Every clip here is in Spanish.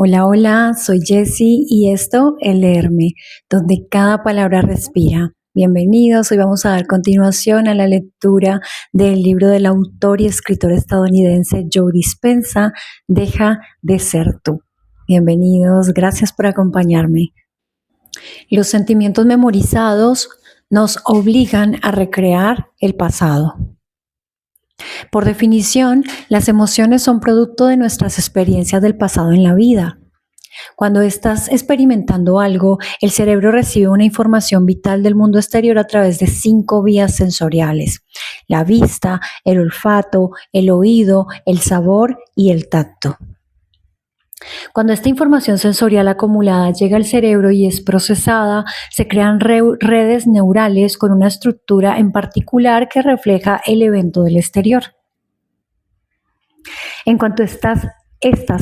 Hola, hola, soy Jessie y esto es Leerme, donde cada palabra respira. Bienvenidos, hoy vamos a dar continuación a la lectura del libro del autor y escritor estadounidense Joe Dispenza, Deja de ser tú. Bienvenidos, gracias por acompañarme. Los sentimientos memorizados nos obligan a recrear el pasado. Por definición, las emociones son producto de nuestras experiencias del pasado en la vida. Cuando estás experimentando algo, el cerebro recibe una información vital del mundo exterior a través de 5 vías sensoriales: la vista, el olfato, el oído, el sabor y el tacto. Cuando esta información sensorial acumulada llega al cerebro y es procesada, se crean redes neurales con una estructura en particular que refleja el evento del exterior. En cuanto estas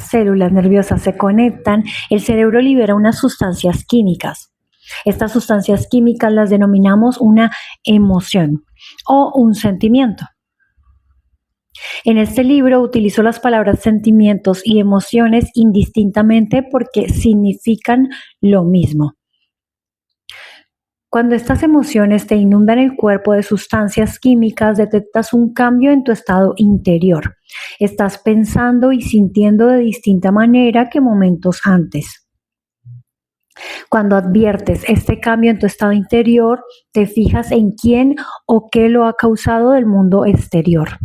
células nerviosas se conectan, el cerebro libera unas sustancias químicas. Estas sustancias químicas las denominamos una emoción o un sentimiento. En este libro utilizo las palabras sentimientos y emociones indistintamente porque significan lo mismo. Cuando estas emociones te inundan el cuerpo de sustancias químicas, detectas un cambio en tu estado interior. Estás pensando y sintiendo de distinta manera que momentos antes. Cuando adviertes este cambio en tu estado interior, te fijas en quién o qué lo ha causado del mundo exterior.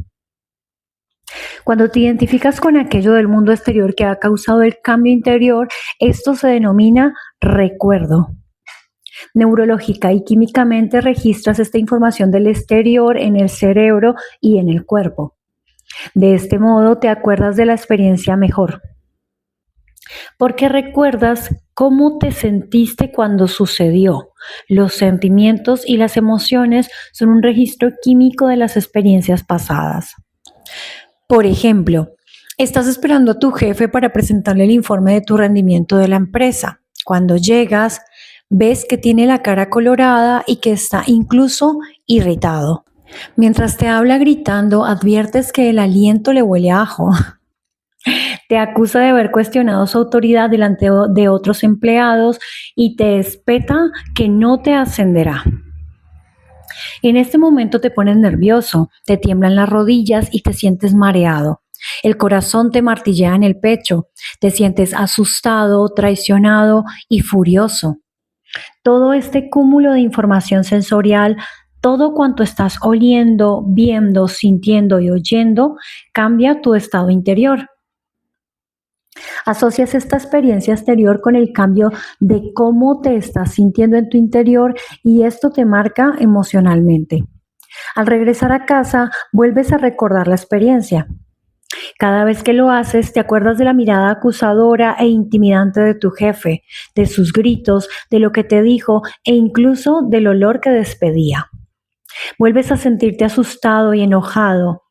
Cuando te identificas con aquello del mundo exterior que ha causado el cambio interior, esto se denomina recuerdo. Neurológica y químicamente registras esta información del exterior en el cerebro y en el cuerpo. De este modo te acuerdas de la experiencia mejor, porque recuerdas cómo te sentiste cuando sucedió. Los sentimientos y las emociones son un registro químico de las experiencias pasadas. Por ejemplo, estás esperando a tu jefe para presentarle el informe de tu rendimiento de la empresa. Cuando llegas, ves que tiene la cara colorada y que está incluso irritado. Mientras te habla gritando, adviertes que el aliento le huele a ajo. Te acusa de haber cuestionado su autoridad delante de otros empleados y te espeta que no te ascenderá. En este momento te pones nervioso, te tiemblan las rodillas y te sientes mareado. El corazón te martillea en el pecho, te sientes asustado, traicionado y furioso. Todo este cúmulo de información sensorial, todo cuanto estás oliendo, viendo, sintiendo y oyendo, cambia tu estado interior. Asocias esta experiencia exterior con el cambio de cómo te estás sintiendo en tu interior y esto te marca emocionalmente. Al regresar a casa, vuelves a recordar la experiencia. Cada vez que lo haces, te acuerdas de la mirada acusadora e intimidante de tu jefe, de sus gritos, de lo que te dijo e incluso del olor que despedía. Vuelves a sentirte asustado y enojado.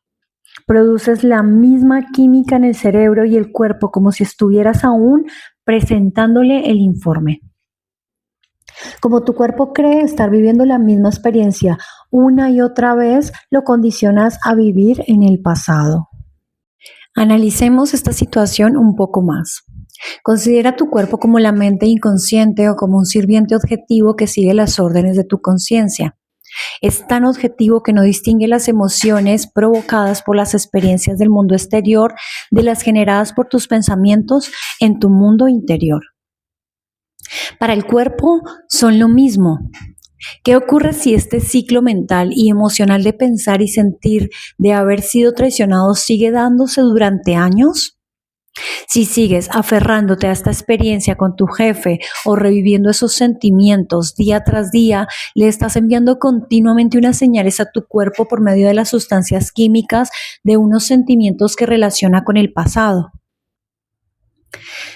Produces la misma química en el cerebro y el cuerpo como si estuvieras aún presentándole el informe. Como tu cuerpo cree estar viviendo la misma experiencia una y otra vez, lo condicionas a vivir en el pasado. Analicemos esta situación un poco más. Considera tu cuerpo como la mente inconsciente o como un sirviente objetivo que sigue las órdenes de tu conciencia. Es tan objetivo que no distingue las emociones provocadas por las experiencias del mundo exterior de las generadas por tus pensamientos en tu mundo interior. Para el cuerpo son lo mismo. ¿Qué ocurre si este ciclo mental y emocional de pensar y sentir de haber sido traicionado sigue dándose durante años? Si sigues aferrándote a esta experiencia con tu jefe o reviviendo esos sentimientos día tras día, le estás enviando continuamente unas señales a tu cuerpo por medio de las sustancias químicas de unos sentimientos que relaciona con el pasado.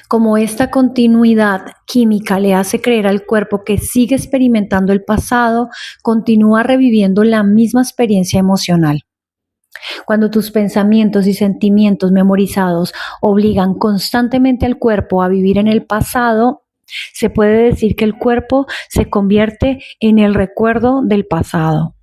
Como esta continuidad química le hace creer al cuerpo que sigue experimentando el pasado, continúa reviviendo la misma experiencia emocional. Cuando tus pensamientos y sentimientos memorizados obligan constantemente al cuerpo a vivir en el pasado, se puede decir que el cuerpo se convierte en el recuerdo del pasado.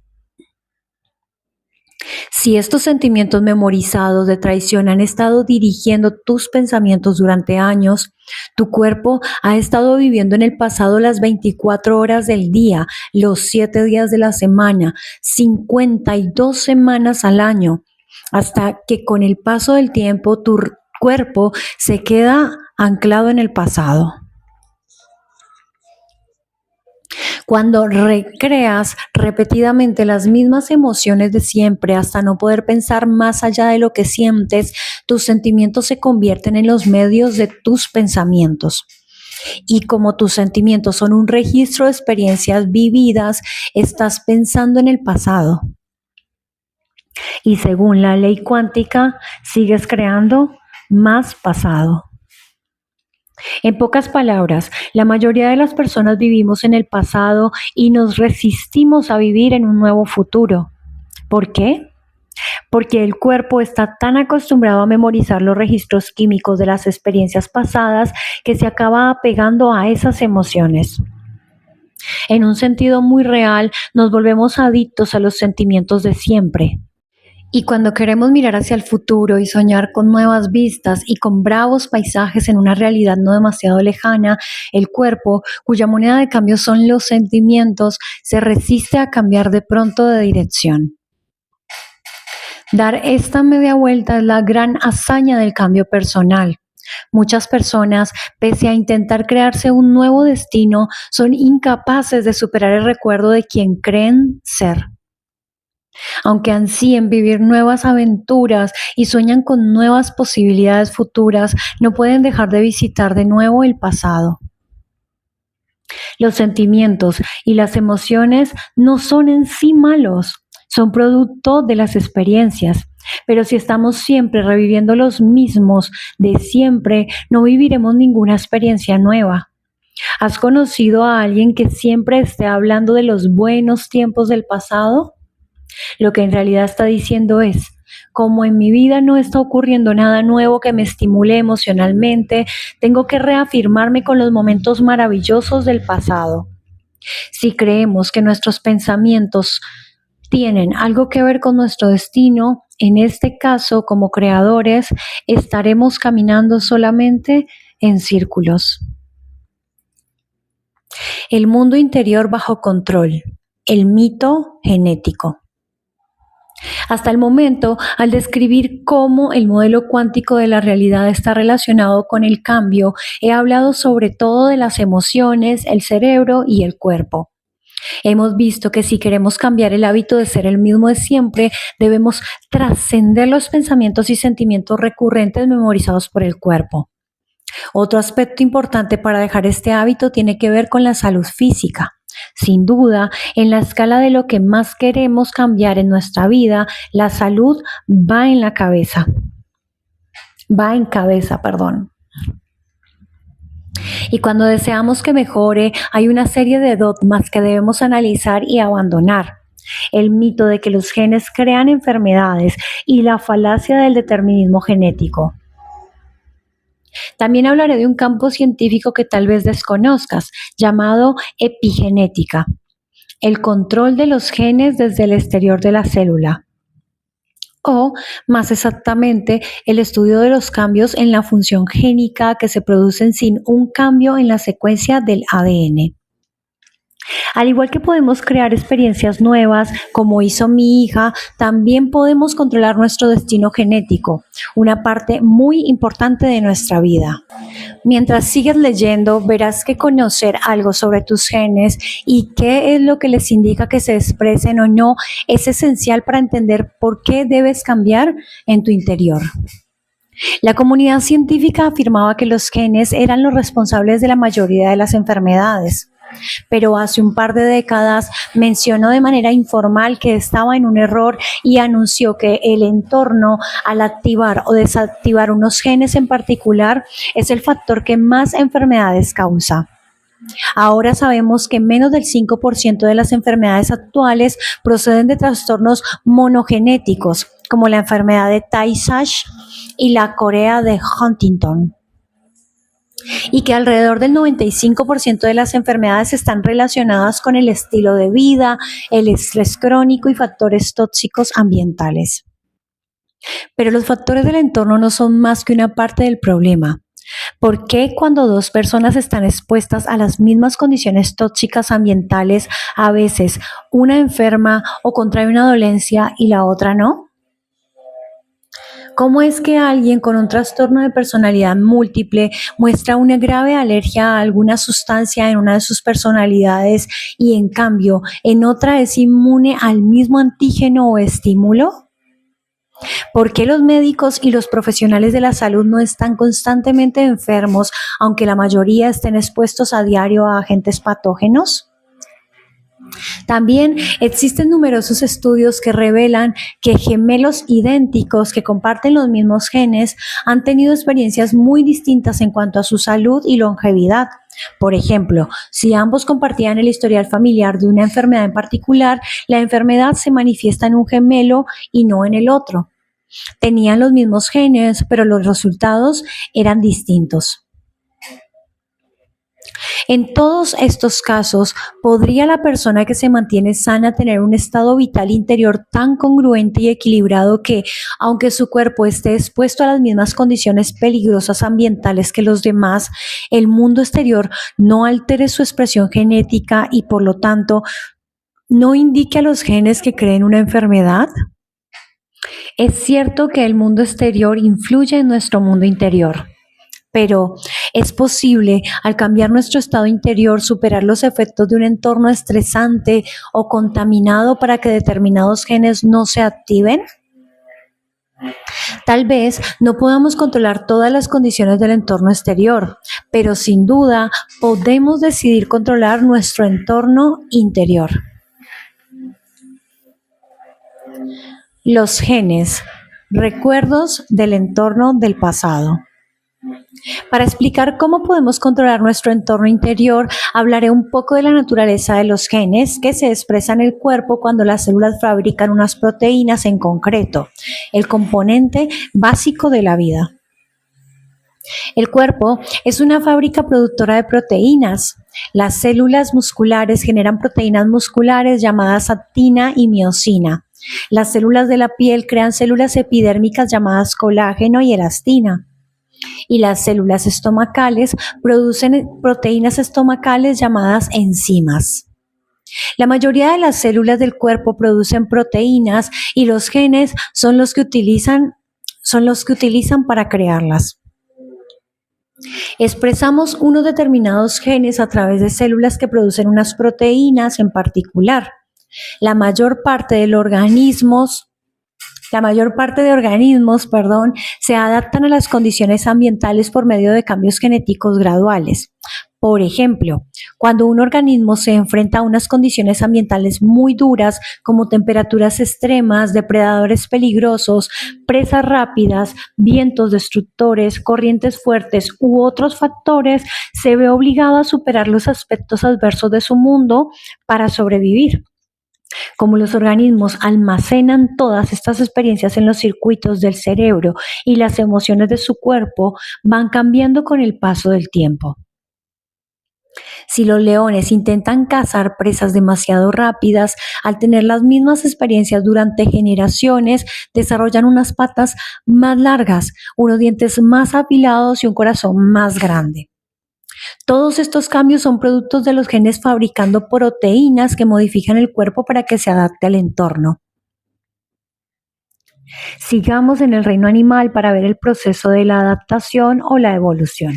Si estos sentimientos memorizados de traición han estado dirigiendo tus pensamientos durante años, tu cuerpo ha estado viviendo en el pasado las 24 horas del día, los 7 días de la semana, 52 semanas al año, hasta que con el paso del tiempo tu cuerpo se queda anclado en el pasado. Cuando recreas repetidamente las mismas emociones de siempre hasta no poder pensar más allá de lo que sientes, tus sentimientos se convierten en los medios de tus pensamientos. Y como tus sentimientos son un registro de experiencias vividas, estás pensando en el pasado. Y según la ley cuántica, sigues creando más pasado. En pocas palabras, la mayoría de las personas vivimos en el pasado y nos resistimos a vivir en un nuevo futuro. ¿Por qué? Porque el cuerpo está tan acostumbrado a memorizar los registros químicos de las experiencias pasadas que se acaba apegando a esas emociones. En un sentido muy real, nos volvemos adictos a los sentimientos de siempre. Y cuando queremos mirar hacia el futuro y soñar con nuevas vistas y con bravos paisajes en una realidad no demasiado lejana, el cuerpo, cuya moneda de cambio son los sentimientos, se resiste a cambiar de pronto de dirección. Dar esta media vuelta es la gran hazaña del cambio personal. Muchas personas, pese a intentar crearse un nuevo destino, son incapaces de superar el recuerdo de quien creen ser. Aunque ansíen vivir nuevas aventuras y sueñan con nuevas posibilidades futuras, no pueden dejar de visitar de nuevo el pasado. Los sentimientos y las emociones no son en sí malos, son producto de las experiencias. Pero si estamos siempre reviviendo los mismos de siempre, no viviremos ninguna experiencia nueva. ¿Has conocido a alguien que siempre esté hablando de los buenos tiempos del pasado? Lo que en realidad está diciendo es, como en mi vida no está ocurriendo nada nuevo que me estimule emocionalmente, tengo que reafirmarme con los momentos maravillosos del pasado. Si creemos que nuestros pensamientos tienen algo que ver con nuestro destino, en este caso, como creadores, estaremos caminando solamente en círculos. El mundo interior bajo control, el mito genético. Hasta el momento, al describir cómo el modelo cuántico de la realidad está relacionado con el cambio, he hablado sobre todo de las emociones, el cerebro y el cuerpo. Hemos visto que si queremos cambiar el hábito de ser el mismo de siempre, debemos trascender los pensamientos y sentimientos recurrentes memorizados por el cuerpo. Otro aspecto importante para dejar este hábito tiene que ver con la salud física. Sin duda, en la escala de lo que más queremos cambiar en nuestra vida, la salud va en la cabeza. Va en cabeza, perdón. Y cuando deseamos que mejore, hay una serie de dogmas que debemos analizar y abandonar. El mito de que los genes crean enfermedades y la falacia del determinismo genético. También hablaré de un campo científico que tal vez desconozcas, llamado epigenética, el control de los genes desde el exterior de la célula. O, más exactamente, el estudio de los cambios en la función génica que se producen sin un cambio en la secuencia del ADN. Al igual que podemos crear experiencias nuevas, como hizo mi hija, también podemos controlar nuestro destino genético, una parte muy importante de nuestra vida. Mientras sigues leyendo, verás que conocer algo sobre tus genes y qué es lo que les indica que se expresen o no es esencial para entender por qué debes cambiar en tu interior. La comunidad científica afirmaba que los genes eran los responsables de la mayoría de las enfermedades. Pero hace un par de décadas mencionó de manera informal que estaba en un error y anunció que el entorno al activar o desactivar unos genes en particular es el factor que más enfermedades causa. Ahora sabemos que menos del 5% de las enfermedades actuales proceden de trastornos monogenéticos, como la enfermedad de Tay-Sachs y la corea de Huntington. y que alrededor del 95% de las enfermedades están relacionadas con el estilo de vida, el estrés crónico y factores tóxicos ambientales. Pero los factores del entorno no son más que una parte del problema. ¿Por qué cuando dos personas están expuestas a las mismas condiciones tóxicas ambientales, a veces una enferma o contrae una dolencia y la otra no? ¿Cómo es que alguien con un trastorno de personalidad múltiple muestra una grave alergia a alguna sustancia en una de sus personalidades y en cambio en otra es inmune al mismo antígeno o estímulo? ¿Por qué los médicos y los profesionales de la salud no están constantemente enfermos, aunque la mayoría estén expuestos a diario a agentes patógenos? También existen numerosos estudios que revelan que gemelos idénticos que comparten los mismos genes han tenido experiencias muy distintas en cuanto a su salud y longevidad. Por ejemplo, si ambos compartían el historial familiar de una enfermedad en particular, la enfermedad se manifiesta en un gemelo y no en el otro. Tenían los mismos genes, pero los resultados eran distintos. En todos estos casos, ¿podría la persona que se mantiene sana tener un estado vital interior tan congruente y equilibrado que, aunque su cuerpo esté expuesto a las mismas condiciones peligrosas ambientales que los demás, el mundo exterior no altere su expresión genética y, por lo tanto, no indique a los genes que creen una enfermedad? Es cierto que el mundo exterior influye en nuestro mundo interior. Pero ¿es posible, al cambiar nuestro estado interior, superar los efectos de un entorno estresante o contaminado para que determinados genes no se activen? Tal vez no podamos controlar todas las condiciones del entorno exterior, pero sin duda podemos decidir controlar nuestro entorno interior. Los genes, recuerdos del entorno del pasado. Para explicar cómo podemos controlar nuestro entorno interior, hablaré un poco de la naturaleza de los genes que se expresan en el cuerpo cuando las células fabrican unas proteínas en concreto, el componente básico de la vida. El cuerpo es una fábrica productora de proteínas. Las células musculares generan proteínas musculares llamadas actina y miosina. Las células de la piel crean células epidérmicas llamadas colágeno y elastina. Y las células estomacales producen proteínas estomacales llamadas enzimas. La mayoría de las células del cuerpo producen proteínas y los genes son los que utilizan para crearlas. Expresamos unos determinados genes a través de células que producen unas proteínas en particular. La mayor parte de organismos, se adaptan a las condiciones ambientales por medio de cambios genéticos graduales. Por ejemplo, cuando un organismo se enfrenta a unas condiciones ambientales muy duras, como temperaturas extremas, depredadores peligrosos, presas rápidas, vientos destructores, corrientes fuertes u otros factores, se ve obligado a superar los aspectos adversos de su mundo para sobrevivir. Como los organismos almacenan todas estas experiencias en los circuitos del cerebro y las emociones de su cuerpo van cambiando con el paso del tiempo. Si los leones intentan cazar presas demasiado rápidas, al tener las mismas experiencias durante generaciones, desarrollan unas patas más largas, unos dientes más afilados y un corazón más grande. Todos estos cambios son productos de los genes fabricando proteínas que modifican el cuerpo para que se adapte al entorno. Sigamos en el reino animal para ver el proceso de la adaptación o la evolución.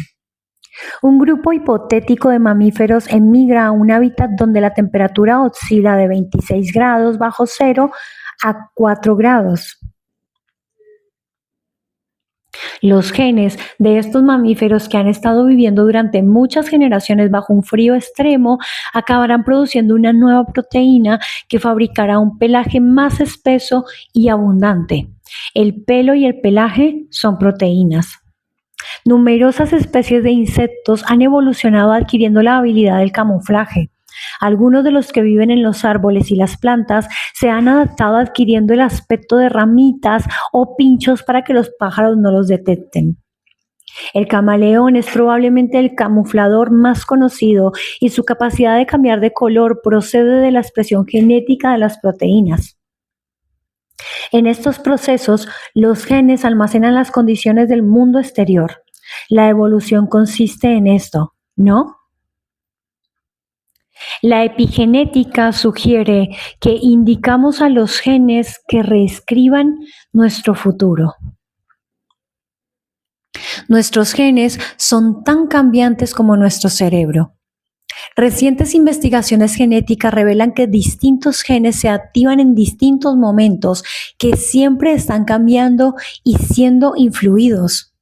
Un grupo hipotético de mamíferos emigra a un hábitat donde la temperatura oscila de 26 grados bajo cero a 4 grados. Los genes de estos mamíferos que han estado viviendo durante muchas generaciones bajo un frío extremo acabarán produciendo una nueva proteína que fabricará un pelaje más espeso y abundante. El pelo y el pelaje son proteínas. Numerosas especies de insectos han evolucionado adquiriendo la habilidad del camuflaje. Algunos de los que viven en los árboles y las plantas se han adaptado adquiriendo el aspecto de ramitas o pinchos para que los pájaros no los detecten. El camaleón es probablemente el camuflador más conocido y su capacidad de cambiar de color procede de la expresión genética de las proteínas. En estos procesos, los genes almacenan las condiciones del mundo exterior. La evolución consiste en esto, ¿no? La epigenética sugiere que indicamos a los genes que reescriban nuestro futuro. Nuestros genes son tan cambiantes como nuestro cerebro. Recientes investigaciones genéticas revelan que distintos genes se activan en distintos momentos, que siempre están cambiando y siendo influidos.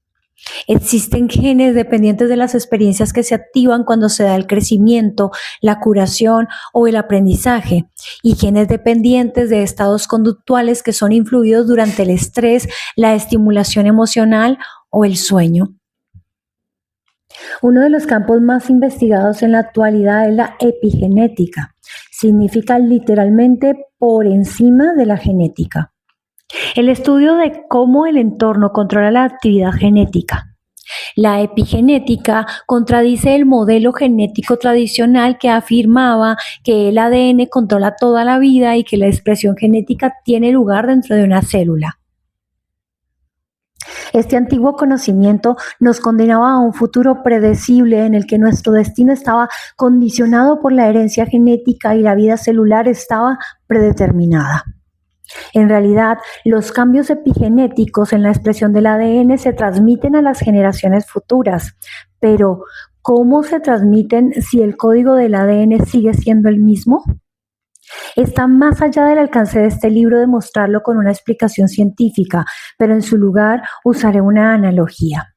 Existen genes dependientes de las experiencias que se activan cuando se da el crecimiento, la curación o el aprendizaje, y genes dependientes de estados conductuales que son influidos durante el estrés, la estimulación emocional o el sueño. Uno de los campos más investigados en la actualidad es la epigenética. Significa literalmente por encima de la genética. El estudio de cómo el entorno controla la actividad genética. La epigenética contradice el modelo genético tradicional que afirmaba que el ADN controla toda la vida y que la expresión genética tiene lugar dentro de una célula. Este antiguo conocimiento nos condenaba a un futuro predecible en el que nuestro destino estaba condicionado por la herencia genética y la vida celular estaba predeterminada. En realidad, los cambios epigenéticos en la expresión del ADN se transmiten a las generaciones futuras, pero ¿cómo se transmiten si el código del ADN sigue siendo el mismo? Está más allá del alcance de este libro de mostrarlo con una explicación científica, pero en su lugar usaré una analogía.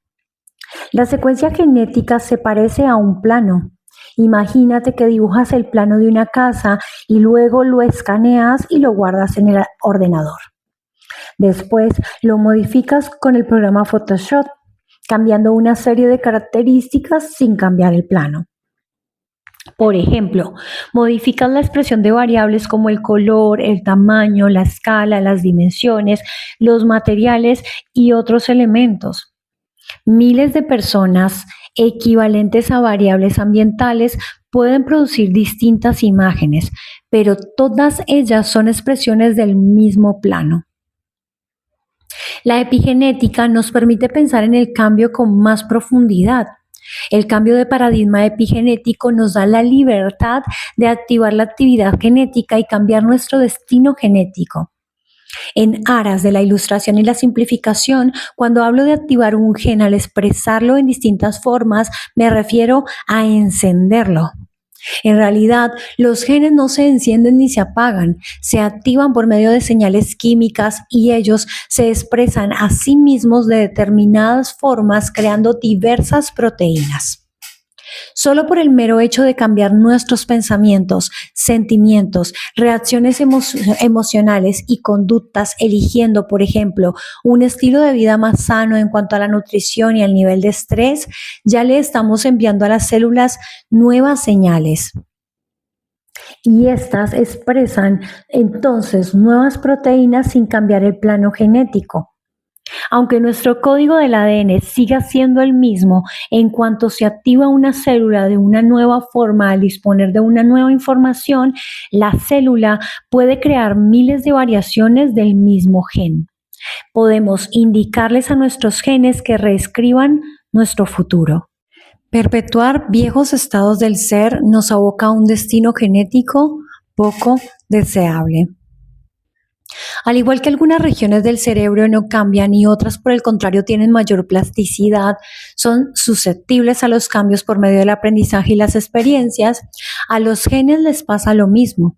La secuencia genética se parece a un plano. Imagínate que dibujas el plano de una casa y luego lo escaneas y lo guardas en el ordenador. Después lo modificas con el programa Photoshop, cambiando una serie de características sin cambiar el plano. Por ejemplo, modificas la expresión de variables como el color, el tamaño, la escala, las dimensiones, los materiales y otros elementos. Miles de personas equivalentes a variables ambientales pueden producir distintas imágenes, pero todas ellas son expresiones del mismo plano. La epigenética nos permite pensar en el cambio con más profundidad. El cambio de paradigma epigenético nos da la libertad de activar la actividad genética y cambiar nuestro destino genético. En aras de la ilustración y la simplificación, cuando hablo de activar un gen al expresarlo en distintas formas, me refiero a encenderlo. En realidad, los genes no se encienden ni se apagan, se activan por medio de señales químicas y ellos se expresan a sí mismos de determinadas formas creando diversas proteínas. Solo por el mero hecho de cambiar nuestros pensamientos, sentimientos, reacciones emocionales y conductas, eligiendo, por ejemplo, un estilo de vida más sano en cuanto a la nutrición y al nivel de estrés, ya le estamos enviando a las células nuevas señales. Y estas expresan entonces nuevas proteínas sin cambiar el plano genético. Aunque nuestro código del ADN siga siendo el mismo, en cuanto se activa una célula de una nueva forma al disponer de una nueva información, la célula puede crear miles de variaciones del mismo gen. Podemos indicarles a nuestros genes que reescriban nuestro futuro. Perpetuar viejos estados del ser nos aboca a un destino genético poco deseable. Al igual que algunas regiones del cerebro no cambian y otras por el contrario tienen mayor plasticidad, son susceptibles a los cambios por medio del aprendizaje y las experiencias, a los genes les pasa lo mismo.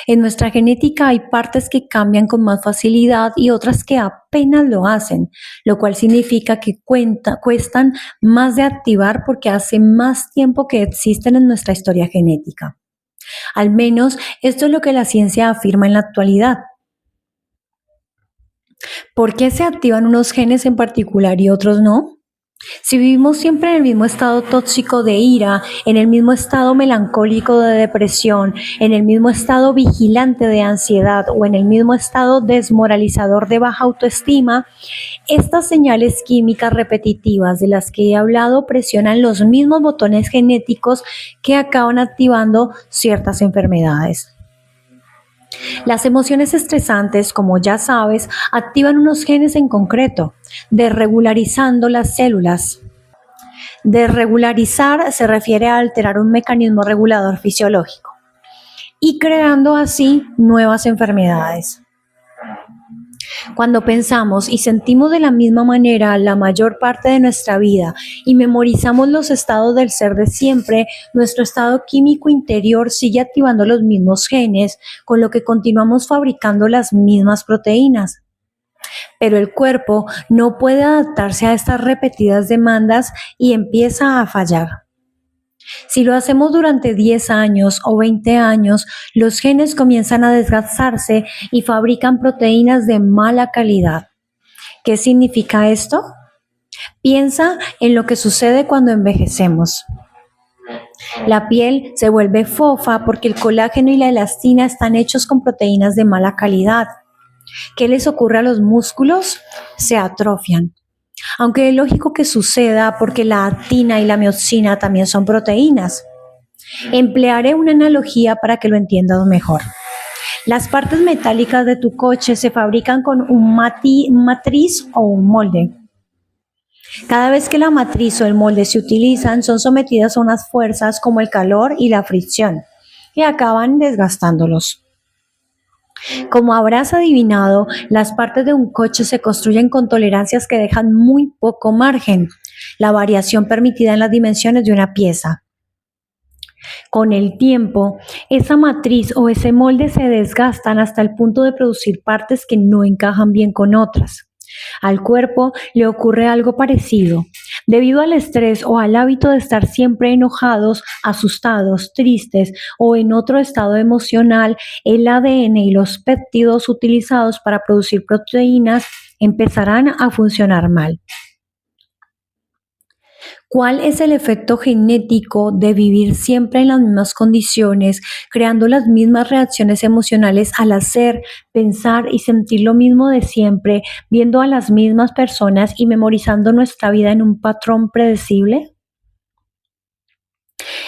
En nuestra genética hay partes que cambian con más facilidad y otras que apenas lo hacen, lo cual significa que cuestan más de activar porque hace más tiempo que existen en nuestra historia genética. Al menos esto es lo que la ciencia afirma en la actualidad. ¿Por qué se activan unos genes en particular y otros no? Si vivimos siempre en el mismo estado tóxico de ira, en el mismo estado melancólico de depresión, en el mismo estado vigilante de ansiedad o en el mismo estado desmoralizador de baja autoestima, estas señales químicas repetitivas de las que he hablado presionan los mismos botones genéticos que acaban activando ciertas enfermedades. Las emociones estresantes, como ya sabes, activan unos genes en concreto, desregularizando las células. Desregularizar se refiere a alterar un mecanismo regulador fisiológico y creando así nuevas enfermedades. Cuando pensamos y sentimos de la misma manera la mayor parte de nuestra vida y memorizamos los estados del ser de siempre, nuestro estado químico interior sigue activando los mismos genes, con lo que continuamos fabricando las mismas proteínas. Pero el cuerpo no puede adaptarse a estas repetidas demandas y empieza a fallar. Si lo hacemos durante 10 años o 20 años, los genes comienzan a desgastarse y fabrican proteínas de mala calidad. ¿Qué significa esto? Piensa en lo que sucede cuando envejecemos. La piel se vuelve fofa porque el colágeno y la elastina están hechos con proteínas de mala calidad. ¿Qué les ocurre a los músculos? Se atrofian. Aunque es lógico que suceda porque la actina y la mioxina también son proteínas. Emplearé una analogía para que lo entiendas mejor. Las partes metálicas de tu coche se fabrican con un matriz o un molde. Cada vez que la matriz o el molde se utilizan, son sometidas a unas fuerzas como el calor y la fricción, que acaban desgastándolos. Como habrás adivinado, las partes de un coche se construyen con tolerancias que dejan muy poco margen, la variación permitida en las dimensiones de una pieza. Con el tiempo, esa matriz o ese molde se desgastan hasta el punto de producir partes que no encajan bien con otras. Al cuerpo le ocurre algo parecido. Debido al estrés o al hábito de estar siempre enojados, asustados, tristes o en otro estado emocional, el ADN y los péptidos utilizados para producir proteínas empezarán a funcionar mal. ¿Cuál es el efecto genético de vivir siempre en las mismas condiciones, creando las mismas reacciones emocionales al hacer, pensar y sentir lo mismo de siempre, viendo a las mismas personas y memorizando nuestra vida en un patrón predecible?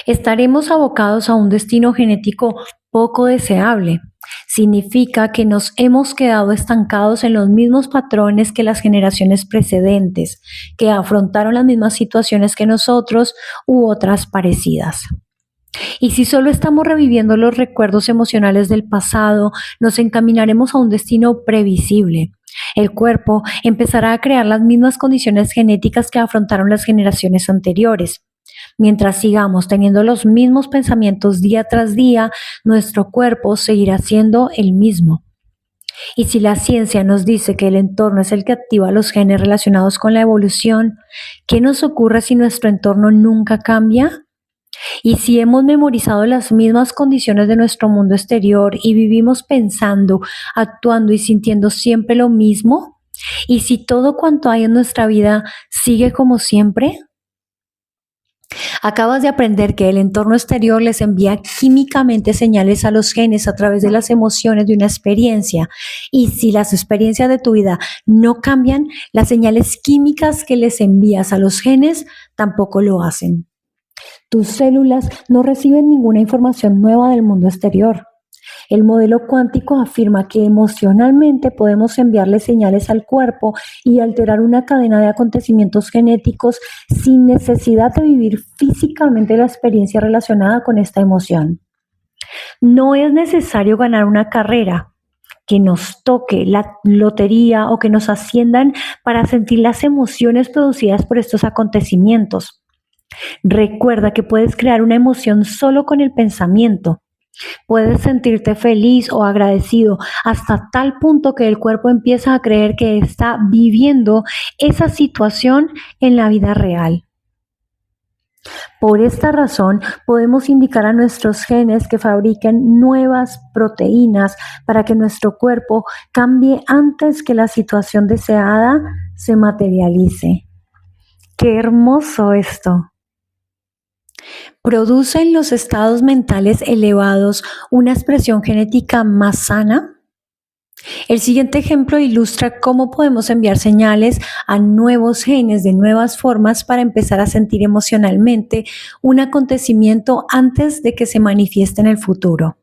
Estaremos abocados a un destino genético poco deseable. Significa que nos hemos quedado estancados en los mismos patrones que las generaciones precedentes, que afrontaron las mismas situaciones que nosotros u otras parecidas. Y si solo estamos reviviendo los recuerdos emocionales del pasado, nos encaminaremos a un destino previsible. El cuerpo empezará a crear las mismas condiciones genéticas que afrontaron las generaciones anteriores. Mientras sigamos teniendo los mismos pensamientos día tras día, nuestro cuerpo seguirá siendo el mismo. Y si la ciencia nos dice que el entorno es el que activa los genes relacionados con la evolución, ¿qué nos ocurre si nuestro entorno nunca cambia? Y si hemos memorizado las mismas condiciones de nuestro mundo exterior y vivimos pensando, actuando y sintiendo siempre lo mismo, y si todo cuanto hay en nuestra vida sigue como siempre. Acabas de aprender que el entorno exterior les envía químicamente señales a los genes a través de las emociones de una experiencia. Y si las experiencias de tu vida no cambian, las señales químicas que les envías a los genes tampoco lo hacen. Tus células no reciben ninguna información nueva del mundo exterior. El modelo cuántico afirma que emocionalmente podemos enviarle señales al cuerpo y alterar una cadena de acontecimientos genéticos sin necesidad de vivir físicamente la experiencia relacionada con esta emoción. No es necesario ganar una carrera, que nos toque la lotería o que nos asciendan para sentir las emociones producidas por estos acontecimientos. Recuerda que puedes crear una emoción solo con el pensamiento. Puedes sentirte feliz o agradecido hasta tal punto que el cuerpo empieza a creer que está viviendo esa situación en la vida real. Por esta razón, podemos indicar a nuestros genes que fabriquen nuevas proteínas para que nuestro cuerpo cambie antes que la situación deseada se materialice. Qué hermoso esto. ¿Producen los estados mentales elevados una expresión genética más sana? El siguiente ejemplo ilustra cómo podemos enviar señales a nuevos genes de nuevas formas para empezar a sentir emocionalmente un acontecimiento antes de que se manifieste en el futuro.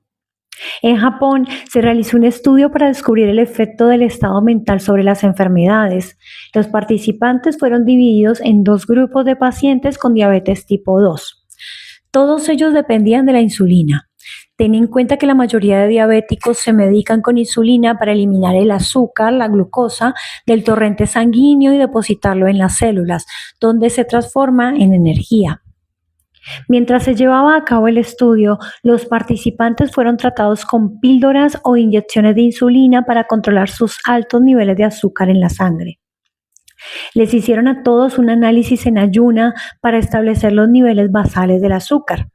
En Japón se realizó un estudio para descubrir el efecto del estado mental sobre las enfermedades. Los participantes fueron divididos en dos grupos de pacientes con diabetes tipo 2. Todos ellos dependían de la insulina. Ten en cuenta que la mayoría de diabéticos se medican con insulina para eliminar el azúcar, la glucosa, del torrente sanguíneo y depositarlo en las células, donde se transforma en energía. Mientras se llevaba a cabo el estudio, los participantes fueron tratados con píldoras o inyecciones de insulina para controlar sus altos niveles de azúcar en la sangre. Les hicieron a todos un análisis en ayuna para establecer los niveles basales del azúcar.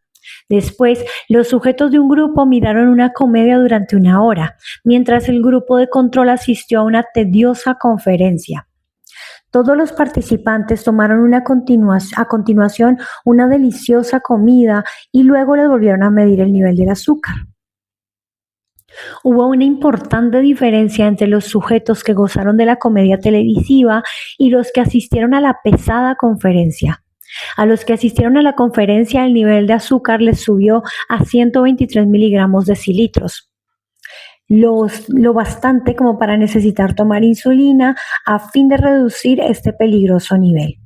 Después, los sujetos de un grupo miraron una comedia durante 1 hora, mientras el grupo de control asistió a una tediosa conferencia. Todos los participantes tomaron a continuación una deliciosa comida y luego les volvieron a medir el nivel del azúcar. Hubo una importante diferencia entre los sujetos que gozaron de la comedia televisiva y los que asistieron a la pesada conferencia. A los que asistieron a la conferencia, el nivel de azúcar les subió a 123 miligramos decilitros. Lo bastante como para necesitar tomar insulina a fin de reducir este peligroso nivel.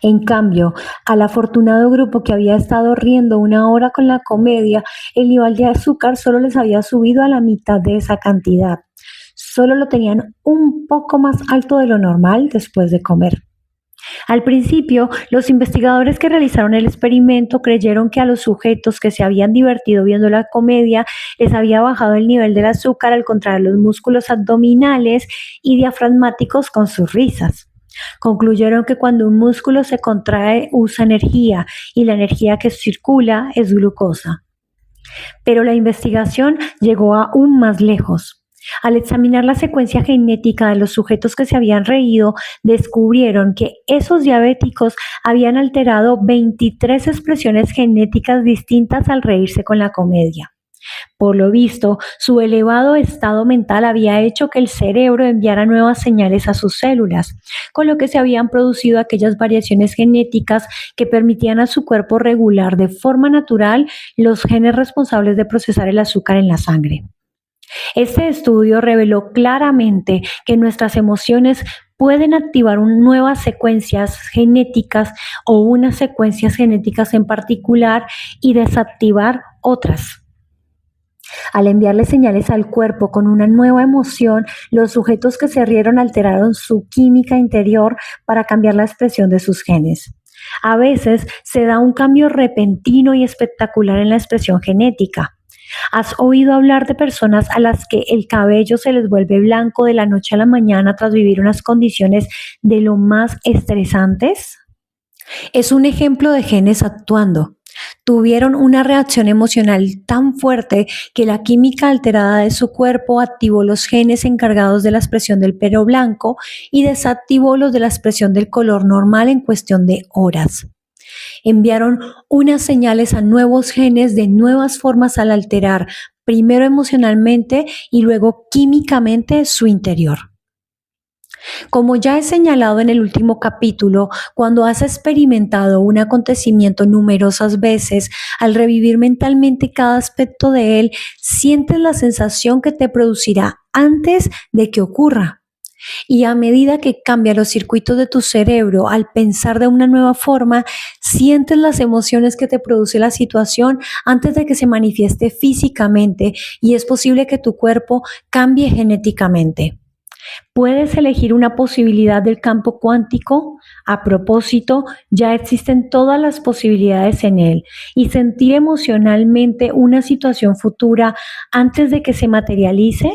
En cambio, al afortunado grupo que había estado riendo 1 hora con la comedia, el nivel de azúcar solo les había subido a la mitad de esa cantidad. Solo lo tenían un poco más alto de lo normal después de comer. Al principio, los investigadores que realizaron el experimento creyeron que a los sujetos que se habían divertido viendo la comedia les había bajado el nivel del azúcar al contraer los músculos abdominales y diafragmáticos con sus risas. Concluyeron que cuando un músculo se contrae usa energía y la energía que circula es glucosa. Pero la investigación llegó aún más lejos. Al examinar la secuencia genética de los sujetos que se habían reído, descubrieron que esos diabéticos habían alterado 23 expresiones genéticas distintas al reírse con la comedia. Por lo visto, su elevado estado mental había hecho que el cerebro enviara nuevas señales a sus células, con lo que se habían producido aquellas variaciones genéticas que permitían a su cuerpo regular de forma natural los genes responsables de procesar el azúcar en la sangre. Este estudio reveló claramente que nuestras emociones pueden activar nuevas secuencias genéticas o unas secuencias genéticas en particular y desactivar otras. Al enviarle señales al cuerpo con una nueva emoción, los sujetos que se rieron alteraron su química interior para cambiar la expresión de sus genes. A veces se da un cambio repentino y espectacular en la expresión genética. ¿Has oído hablar de personas a las que el cabello se les vuelve blanco de la noche a la mañana tras vivir unas condiciones de lo más estresantes? Es un ejemplo de genes actuando. Tuvieron una reacción emocional tan fuerte que la química alterada de su cuerpo activó los genes encargados de la expresión del pelo blanco y desactivó los de la expresión del color normal en cuestión de horas. Enviaron unas señales a nuevos genes de nuevas formas al alterar, primero emocionalmente y luego químicamente, su interior. Como ya he señalado en el último capítulo, cuando has experimentado un acontecimiento numerosas veces, al revivir mentalmente cada aspecto de él, sientes la sensación que te producirá antes de que ocurra. Y a medida que cambian los circuitos de tu cerebro al pensar de una nueva forma, sientes las emociones que te produce la situación antes de que se manifieste físicamente y es posible que tu cuerpo cambie genéticamente. Puedes elegir una posibilidad del campo cuántico. A propósito, ya existen todas las posibilidades en él y sentir emocionalmente una situación futura antes de que se materialice.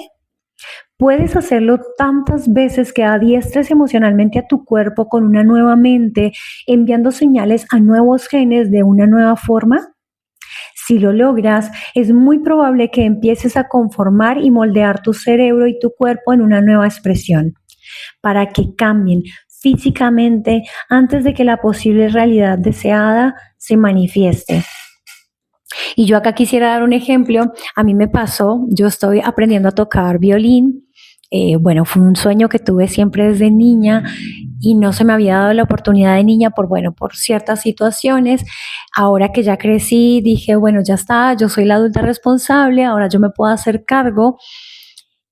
Puedes hacerlo tantas veces que adiestres emocionalmente a tu cuerpo con una nueva mente, enviando señales a nuevos genes de una nueva forma. Si lo logras, es muy probable que empieces a conformar y moldear tu cerebro y tu cuerpo en una nueva expresión, para que cambien físicamente antes de que la posible realidad deseada se manifieste. Y yo acá quisiera dar un ejemplo. A mí me pasó, yo estoy aprendiendo a tocar violín. Bueno, fue un sueño que tuve siempre desde niña y no se me había dado la oportunidad de niña por, bueno, por ciertas situaciones. Ahora que ya crecí, dije, bueno, ya está, yo soy la adulta responsable, ahora yo me puedo hacer cargo.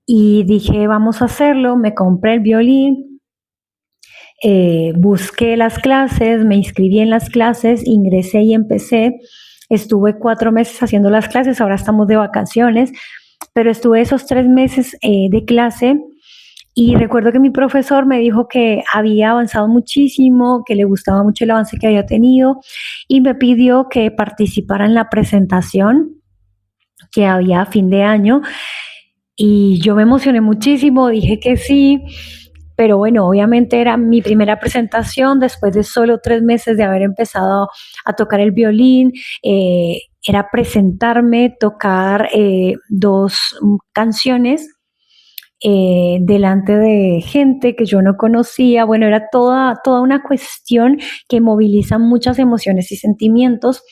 Y dije, vamos a hacerlo, me compré el violín, busqué las clases, me inscribí en las clases, ingresé y empecé. Estuve 4 meses haciendo las clases, ahora estamos de vacaciones, pero estuve esos 3 meses de clase y recuerdo que mi profesor me dijo que había avanzado muchísimo, que le gustaba mucho el avance que había tenido y me pidió que participara en la presentación que había a fin de año y yo me emocioné muchísimo, dije que sí, pero bueno, obviamente era mi primera presentación después de solo 3 meses de haber empezado a tocar el violín. Era presentarme, tocar 2 canciones delante de gente que yo no conocía. Bueno, era toda una cuestión que moviliza muchas emociones y sentimientos.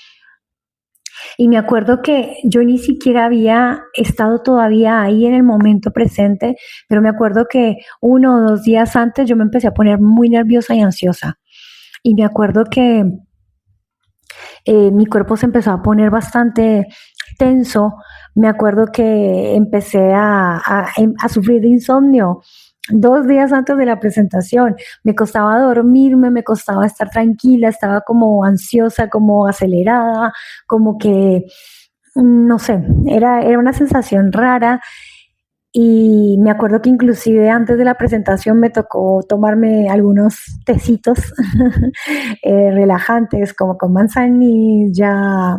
Y me acuerdo que yo ni siquiera había estado todavía ahí en el momento presente, pero me acuerdo que 1 o 2 días antes yo me empecé a poner muy nerviosa y ansiosa. Y me acuerdo que mi cuerpo se empezó a poner bastante tenso. Me acuerdo que empecé a sufrir de insomnio 2 días antes de la presentación. Me costaba dormirme, me costaba estar tranquila, estaba como ansiosa, como acelerada, como que, no sé, era una sensación rara. Y me acuerdo que inclusive antes de la presentación me tocó tomarme algunos tecitos relajantes, como con manzanilla,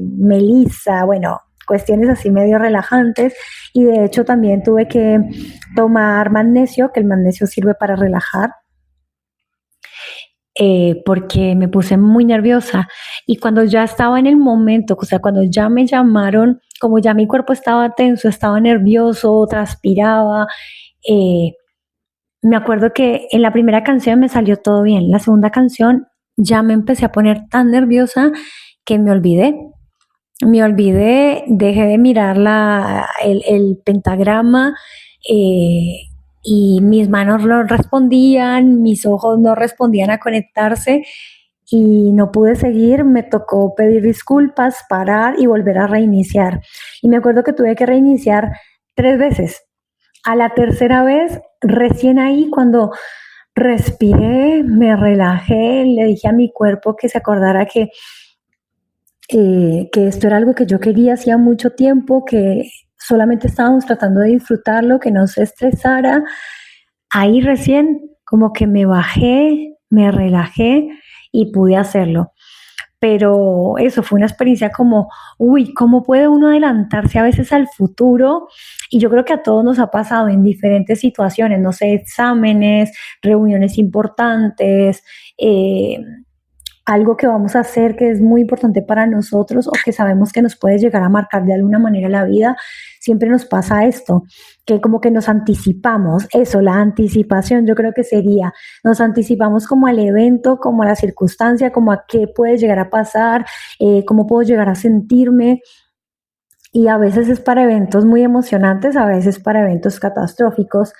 melisa, bueno, cuestiones así medio relajantes. Y de hecho también tuve que tomar magnesio, que el magnesio sirve para relajar. Porque me puse muy nerviosa y cuando ya estaba en el momento, o sea, cuando ya me llamaron, como ya mi cuerpo estaba tenso, estaba nervioso, transpiraba, eh, me acuerdo que en la primera canción me salió todo bien, la segunda canción ya me empecé a poner tan nerviosa que me olvidé, dejé de mirar el pentagrama eh, y mis manos no respondían, mis ojos no respondían a conectarse y no pude seguir, me tocó pedir disculpas, parar y volver a reiniciar. Y me acuerdo que tuve que reiniciar 3 veces. A la tercera vez, recién ahí cuando respiré, me relajé, le dije a mi cuerpo que se acordara que esto era algo que yo quería hacía mucho tiempo, que solamente estábamos tratando de disfrutarlo, que no se estresara. Ahí recién como que me bajé, me relajé y pude hacerlo. Pero eso fue una experiencia como, uy, ¿cómo puede uno adelantarse a veces al futuro? Y yo creo que a todos nos ha pasado en diferentes situaciones, no sé, exámenes, reuniones importantes, algo que vamos a hacer que es muy importante para nosotros o que sabemos que nos puede llegar a marcar de alguna manera la vida, siempre nos pasa esto, que como que nos anticipamos, eso, la anticipación yo creo que sería, nos anticipamos como al evento, como a la circunstancia, como a qué puede llegar a pasar, cómo puedo llegar a sentirme. Y a veces es para eventos muy emocionantes, a veces para eventos catastróficos.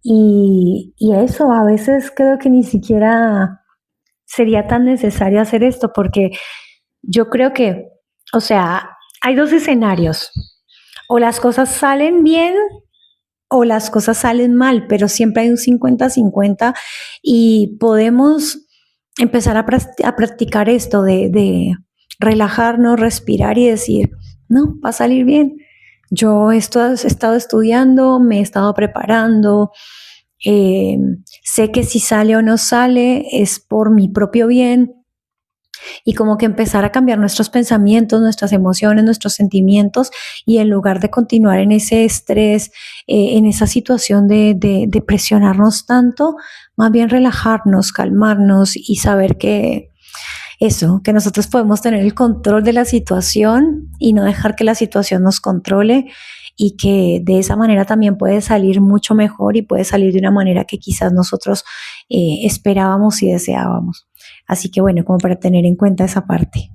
Y eso, a veces creo que ni siquiera sería tan necesario hacer esto porque yo creo que, o sea, hay 2 escenarios. O las cosas salen bien o las cosas salen mal, pero siempre hay un 50-50 y podemos empezar a practicar esto de relajarnos, respirar y decir, no, va a salir bien. Yo he estado estudiando, me he estado preparando, eh, sé que si sale o no sale es por mi propio bien y como que empezar a cambiar nuestros pensamientos, nuestras emociones, nuestros sentimientos y en lugar de continuar en ese estrés, en esa situación de presionarnos tanto, más bien relajarnos, calmarnos y saber que eso, que nosotros podemos tener el control de la situación y no dejar que la situación nos controle y que de esa manera también puede salir mucho mejor y puede salir de una manera que quizás nosotros esperábamos y deseábamos. Así que bueno, como para tener en cuenta esa parte.